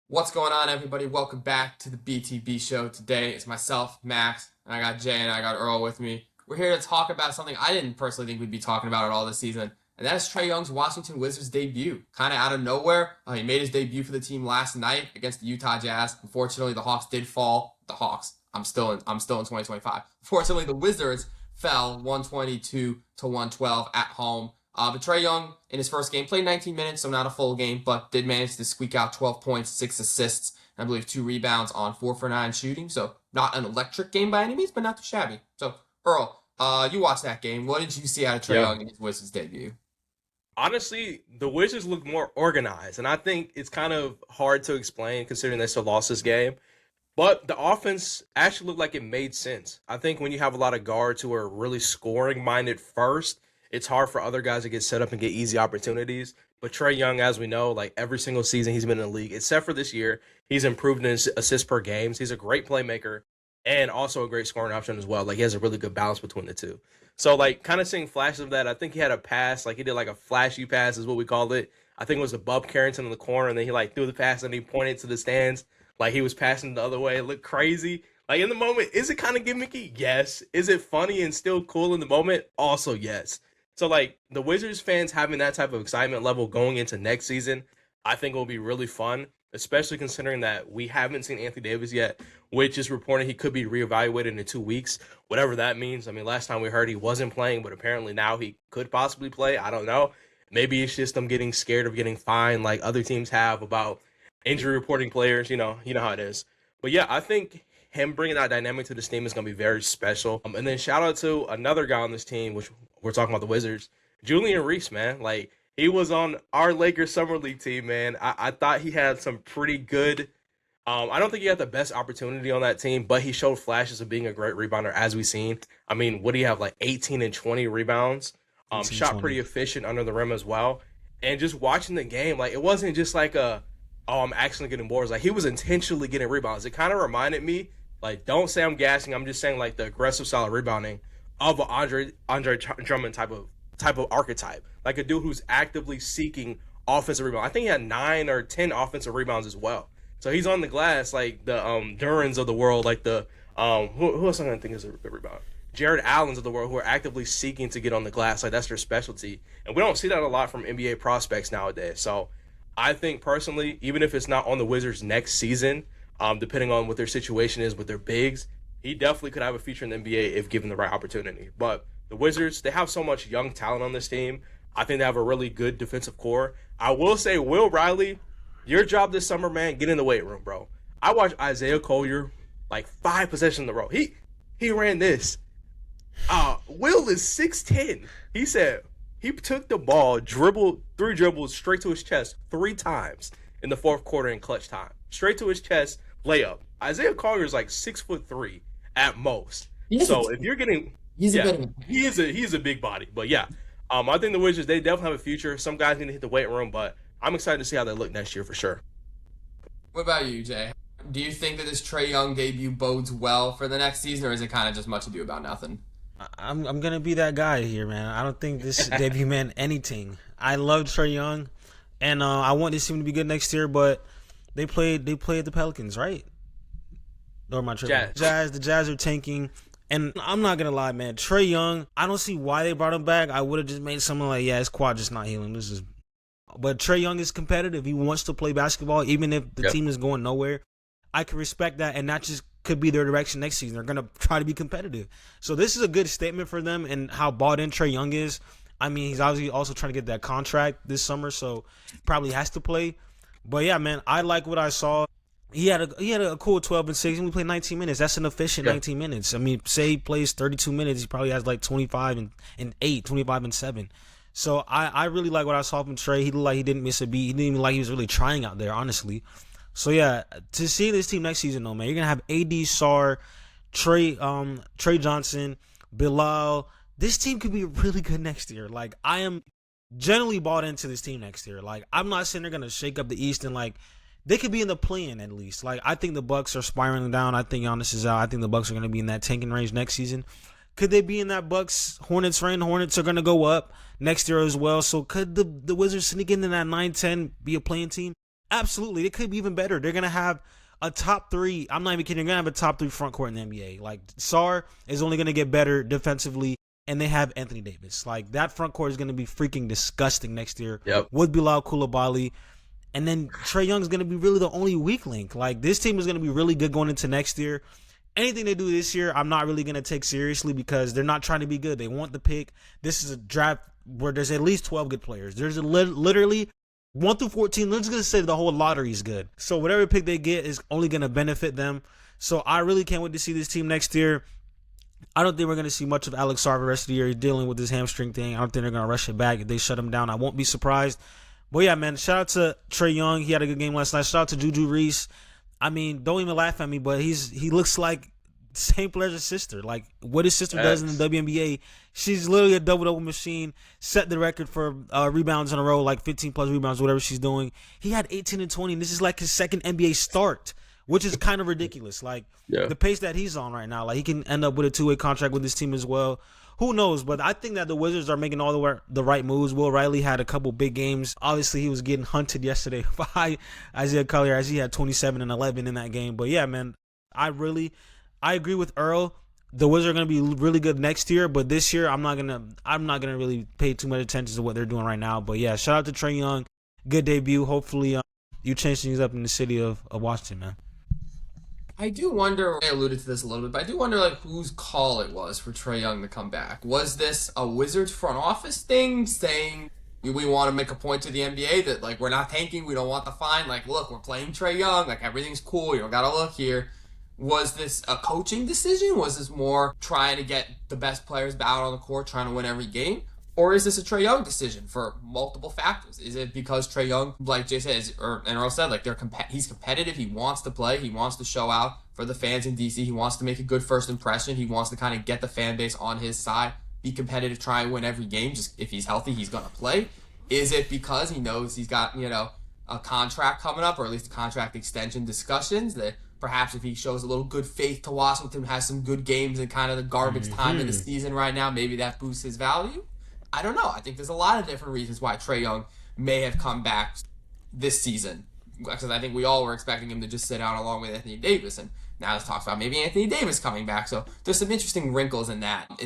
What's going on, everybody? Welcome back to the BTB Show. Today it's myself, Max, and I got Jay and I got Earl with me. We're here to talk about something I didn't personally think we'd be talking about at all this season, and that is Trae Young's Washington Wizards debut. Kind of out of nowhere, he made his debut for the team last night against the Utah Jazz. Unfortunately, the Hawks did fall. The Hawks. I'm still in 2025. Fortunately, the Wizards fell 122 to 112 at home. But Trae Young, in his first game, played 19 minutes, so not a full game, but did manage to squeak out 12 points, 6 assists, and I believe 2 rebounds on 4 for 9 shooting. So not an electric game by any means, but not too shabby. So, Earl, you watched that game. What did you see out of Trae Yeah. Young in his Wizards debut? Honestly, the Wizards look more organized, and I think it's kind of hard to explain considering they still lost this game. But the offense actually looked like it made sense. I think when you have a lot of guards who are really scoring minded first, it's hard for other guys to get set up and get easy opportunities. But Trae Young, as we know, like every single season he's been in the league, except for this year, he's improved in his assists per games. He's a great playmaker and also a great scoring option as well. Like he has a really good balance between the two. So like kind of seeing flashes of that. I think he had a pass, like he did like a flashy pass is what we called it. I think it was a Bub Carrington in the corner, and then he like threw the pass and he pointed to the stands like he was passing the other way. It looked crazy. Like in the moment, is it kind of gimmicky? Yes. Is it funny and still cool in the moment? Also, yes. So like the Wizards fans having that type of excitement level going into next season, I think will be really fun, especially considering that we haven't seen Anthony Davis yet, which is reported he could be reevaluated in 2 weeks, whatever that means. I mean, last time we heard he wasn't playing, but apparently now he could possibly play. I don't know. Maybe it's just them getting scared of getting fined like other teams have about injury reporting players. You know how it is. But yeah, I think him bringing that dynamic to this team is going to be very special. And then shout out to another guy on this team, which we're talking about the Wizards, Julian Reese, man. Like he was on our Lakers summer league team, man. I thought he had some pretty good. I don't think he had the best opportunity on that team, but he showed flashes of being a great rebounder, as we've seen. I mean, what do you have, like 18 and 20 rebounds? 18, Shot pretty 20. efficient under the rim as well. And just watching the game, like it wasn't just like I'm actually getting boards. Like he was intentionally getting rebounds. It kind of reminded me, like, don't say I'm gassing. I'm just saying like the aggressive style of rebounding of an Andre Drummond type of archetype, like a dude who's actively seeking offensive rebound. I think he had 9 or 10 offensive rebounds as well. So he's on the glass like the Durans of the world, like the who else I'm gonna think is a good rebound? Jared Allen's of the world who are actively seeking to get on the glass. Like that's their specialty, and we don't see that a lot from NBA prospects nowadays. So I think personally, even if it's not on the Wizards next season, depending on what their situation is with their bigs, he definitely could have a future in the NBA if given the right opportunity. But the Wizards, they have so much young talent on this team. I think they have a really good defensive core. I will say, Will Riley, your job this summer, man, get in the weight room, bro. I watched Isaiah Collier like 5 possessions in a row. He ran this. Will is 6'10". He said he took the ball, dribbled 3 dribbles straight to his chest 3 times in the fourth quarter in clutch time. Straight to his chest, layup. Isaiah Collier is like 6'3" at most. He's a, So if you're getting, he's a yeah, bit of a he's a big body, but yeah, I think the Wizards, they definitely have a future. Some guys need to hit the weight room, but I'm excited to see how they look next year for sure. What about you, Jay? Do you think that this Trae Young debut bodes well for the next season, or is it kind of just much ado about nothing? I'm gonna be that guy here, man. I don't think this debut meant anything. I love Trae Young, and I want this team to be good next year. But they played the Pelicans, right? Or am I tripping? Jazz. The Jazz are tanking, and I'm not gonna lie, man. Trae Young, I don't see why they brought him back. I would have just made something like, yeah, his quad just not healing. This is, but Trae Young is competitive. He wants to play basketball, even if the Yep. team is going nowhere. I can respect that, and that just could be their direction next season. They're gonna try to be competitive. So this is a good statement for them and how bought in Trae Young is. I mean, he's obviously also trying to get that contract this summer, so probably has to play. But yeah, man, I like what I saw. He had a cool 12 and 6. He only played 19 minutes. That's an efficient Yeah. 19 minutes. I mean, say he plays 32 minutes, he probably has like 25 and 8, 25 and 7. So I really like what I saw from Trey. He looked like he didn't miss a beat. He didn't even like he was really trying out there, honestly. So yeah, to see this team next season, though, man, you're gonna have AD Sar, Trey Johnson, Bilal. This team could be really good next year. Like I am generally bought into this team next year. Like I'm not saying they're gonna shake up the East and like they could be in the play-in at least. Like I think the Bucks are spiraling down. I think Giannis is out. I think the Bucks are gonna be in that tanking range next season. Could they be in that Bucks Hornets range? Hornets are gonna go up next year as well. So could the Wizards sneak into that 9-10, be a playing team? Absolutely. It could be even better. They're going to have a top three. I'm not even kidding. They're going to have a top three front court in the NBA. Like, Sar is only going to get better defensively, and they have Anthony Davis. Like, that front court is going to be freaking disgusting next year. Yep. With Bilal Coulibaly. And then Trae Young is going to be really the only weak link. Like, this team is going to be really good going into next year. Anything they do this year, I'm not really going to take seriously because they're not trying to be good. They want the pick. This is a draft where there's at least 12 good players. There's literally 1 through 14. Let's just say the whole lottery is good. So whatever pick they get is only going to benefit them. So I really can't wait to see this team next year. I don't think we're going to see much of Alex Sarver the rest of the year. He's dealing with this hamstring thing. I don't think they're going to rush it back. If they shut him down, I won't be surprised. But yeah, man, shout out to Trae Young. He had a good game last night. Shout out to Juju Reese. I mean, don't even laugh at me, but he looks like the same player as his sister. Like, what his sister does in the WNBA, she's literally a double-double machine. Set the record for rebounds in a row, like 15-plus rebounds, whatever she's doing. He had 18 and 20, and this is like his second NBA start, which is kind of ridiculous. Like, the pace that he's on right now, like, he can end up with a two-way contract with this team as well. Who knows? But I think that the Wizards are making all the right moves. Will Riley had a couple big games. Obviously, he was getting hunted yesterday by Isaiah Collier as he had 27 and 11 in that game. But yeah, man, I agree with Earl. The Wizards are going to be really good next year, but this year I'm not gonna really pay too much attention to what they're doing right now. But yeah, shout out to Trae Young. Good debut. Hopefully, you change things up in the city of Washington, man. I do wonder, I alluded to this a little bit, but I do wonder like whose call it was for Trae Young to come back. Was this a Wizards front office thing saying we want to make a point to the NBA that like we're not tanking, we don't want the fine, like look, we're playing Trae Young, like everything's cool, you don't gotta look here. Was this a coaching decision? Was this more trying to get the best players out on the court, trying to win every game? Or is this a Trae Young decision for multiple factors? Is it because Trae Young, like Jay said, and Earl said, like he's competitive, he wants to play, he wants to show out for the fans in DC, he wants to make a good first impression, he wants to kind of get the fan base on his side, be competitive, try and win every game, just if he's healthy, he's going to play? Is it because he knows he's got, a contract coming up, or at least a contract extension discussions, that perhaps if he shows a little good faith to Washington, has some good games in kind of the garbage time of the season right now, maybe that boosts his value? I don't know. I think there's a lot of different reasons why Trae Young may have come back this season. Because I think we all were expecting him to just sit out along with Anthony Davis. And now there's talks about maybe Anthony Davis coming back. So there's some interesting wrinkles in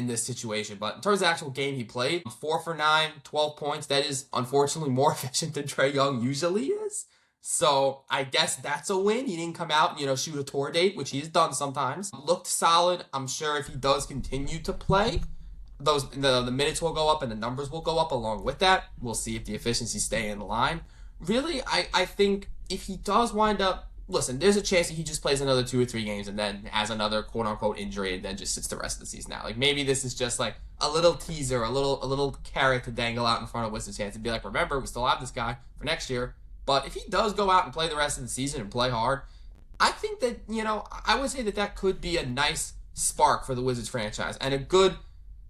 this situation. But in terms of the actual game he played, 4 for 9, 12 points. That is unfortunately more efficient than Trae Young usually is. So I guess that's a win. He didn't come out and, shoot a tour date, which he's done sometimes. Looked solid. I'm sure if he does continue to play, the minutes will go up and the numbers will go up along with that. We'll see if the efficiency stay in line. Really, I think if he does wind up, listen, there's a chance that he just plays another 2 or 3 games and then has another quote-unquote injury and then just sits the rest of the season out. Like, maybe this is just like a little teaser, a little carrot to dangle out in front of Wizards fans and be like, remember, we still have this guy for next year. But if he does go out and play the rest of the season and play hard, I think that, I would say that could be a nice spark for the Wizards franchise and a good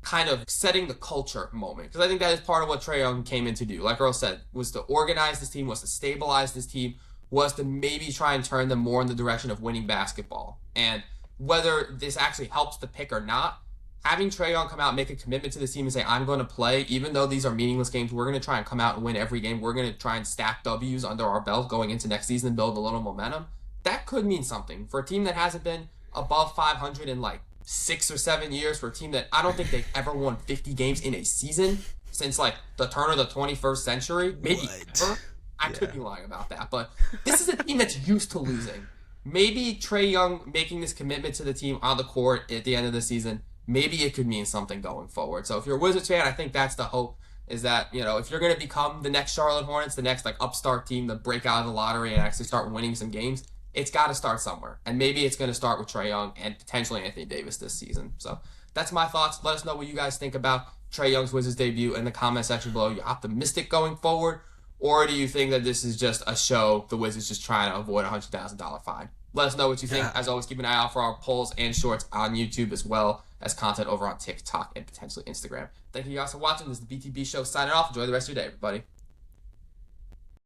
kind of setting the culture moment. Because I think that is part of what Trae Young came in to do. Like Earl said, was to organize this team, was to stabilize this team, was to maybe try and turn them more in the direction of winning basketball. And whether this actually helps the pick or not, having Trae Young come out and make a commitment to this team and say, I'm going to play, even though these are meaningless games, we're going to try and come out and win every game. We're going to try and stack W's under our belt going into next season and build a little momentum. That could mean something. For a team that hasn't been above 500 in like 6 or 7 years, for a team that I don't think they've ever won 50 games in a season since like the turn of the 21st century, maybe ever. I could be lying about that, but this is a team that's used to losing. Maybe Trae Young making this commitment to the team on the court at the end of the season, maybe it could mean something going forward. So if you're a Wizards fan, I think that's the hope, is that, if you're going to become the next Charlotte Hornets, the next like upstart team to break out of the lottery and actually start winning some games, it's got to start somewhere. And maybe it's going to start with Trae Young and potentially Anthony Davis this season. So that's my thoughts. Let us know what you guys think about Trae Young's Wizards debut in the comment section below. Are you optimistic going forward? Or do you think that this is just a show, the Wizards just trying to avoid a $100,000 fine? Let us know what you think. As always, keep an eye out for our polls and shorts on YouTube, as well as content over on TikTok and potentially Instagram. Thank you guys for watching. This is the BTB Show signing off. Enjoy the rest of your day, everybody.